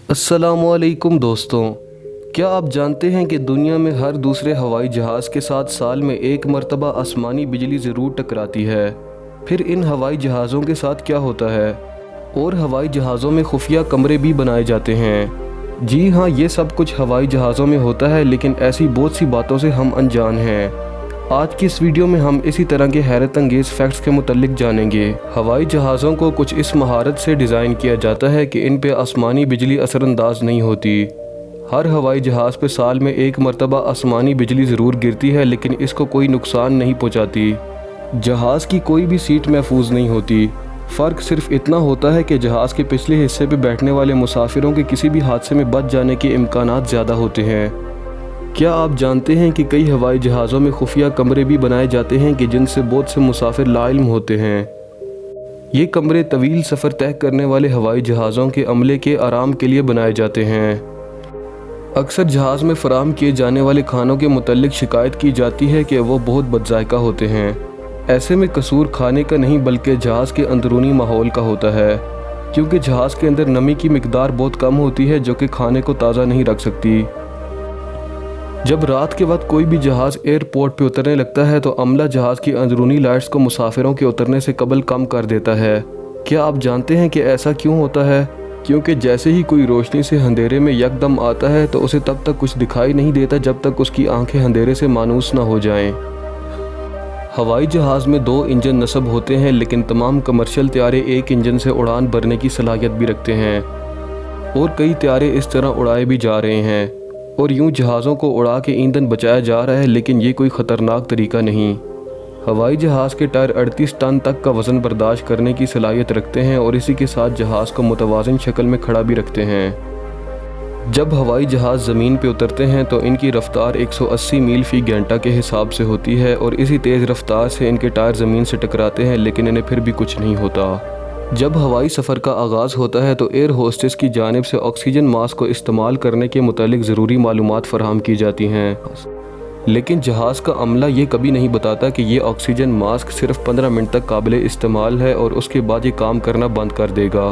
अस्सलाम वालेकुम दोस्तों, क्या आप जानते हैं कि दुनिया में हर दूसरे हवाई जहाज़ के साथ साल में एक मरतबा आसमानी बिजली ज़रूर टकराती है। फिर इन हवाई जहाज़ों के साथ क्या होता है? और हवाई जहाज़ों में खुफिया कमरे भी बनाए जाते हैं। जी हाँ, ये सब कुछ हवाई जहाज़ों में होता है, लेकिन ऐसी बहुत सी बातों से हम अनजान हैं। आज की इस वीडियो में हम इसी तरह के हैरत अंगेज़ फैक्ट्स के मुतल्लिक जानेंगे। हवाई जहाज़ों को कुछ इस महारत से डिज़ाइन किया जाता है कि इन पे आसमानी बिजली असरअंदाज नहीं होती। हर हवाई जहाज़ पे साल में एक मरतबा आसमानी बिजली ज़रूर गिरती है, लेकिन इसको कोई नुकसान नहीं पहुंचाती। जहाज़ की कोई भी सीट महफूज नहीं होती। फ़र्क सिर्फ इतना होता है कि जहाज़ के पिछले हिस्से पे बैठने वाले मुसाफिरों के किसी भी हादसे में बच जाने के इम्कानात ज़्यादा होते हैं। क्या आप जानते हैं कि कई हवाई जहाज़ों में खुफिया कमरे भी बनाए जाते हैं कि जिनसे बहुत से मुसाफिर लाइल्म होते हैं। ये कमरे तवील सफ़र तय करने वाले हवाई जहाज़ों के अमले के आराम के लिए बनाए जाते हैं। अक्सर जहाज़ में फ़राहम किए जाने वाले खानों के मुतल्लिक शिकायत की जाती है कि वो बहुत बदजायका होते हैं। ऐसे में कसूर खाने का नहीं बल्कि जहाज़ के अंदरूनी माहौल का होता है, क्योंकि जहाज़ के अंदर नमी की मिकदार बहुत कम होती है जो कि खाने को ताज़ा नहीं रख सकती। जब रात के वक्त कोई भी जहाज़ एयरपोर्ट पे उतरने लगता है तो अमला जहाज़ की अंदरूनी लाइट्स को मुसाफिरों के उतरने से कबल कम कर देता है। क्या आप जानते हैं कि ऐसा क्यों होता है? क्योंकि जैसे ही कोई रोशनी से अंधेरे में यकदम आता है तो उसे तब तक कुछ दिखाई नहीं देता जब तक उसकी आंखें अंधेरे से मानूस ना हो जाएं। हवाई जहाज़ में 2 इंजन नस्ब होते हैं, लेकिन तमाम कमर्शियल त्यारे एक इंजन से उड़ान भरने की सलाहियत भी रखते हैं और कई त्यारे इस तरह उड़ाए भी जा रहे हैं और यूं जहाज़ों को उड़ा के ईंधन बचाया जा रहा है, लेकिन ये कोई ख़तरनाक तरीका नहीं। हवाई जहाज़ के टायर 38 टन तक का वज़न बर्दाश्त करने की सलाहियत रखते हैं और इसी के साथ जहाज़ को मुतवाज़िन शक्ल में खड़ा भी रखते हैं। जब हवाई जहाज़ ज़मीन पे उतरते हैं तो इनकी रफ़्तार 180 मील फ़ी घंटा के हिसाब से होती है और इसी तेज़ रफ़्तार से इनके टायर ज़मीन से टकराते हैं, लेकिन इन्हें फिर भी कुछ नहीं होता। जब हवाई सफ़र का आगाज़ होता है तो एयर होस्टेस की जानिब से ऑक्सीजन मास्क को इस्तेमाल करने के मुतालिक ज़रूरी मालूमात फ़राहम की जाती हैं, लेकिन जहाज़ का अमला ये कभी नहीं बताता कि ये ऑक्सीजन मास्क सिर्फ 15 मिनट तक काबिल इस्तेमाल है और उसके बाद ये काम करना बंद कर देगा।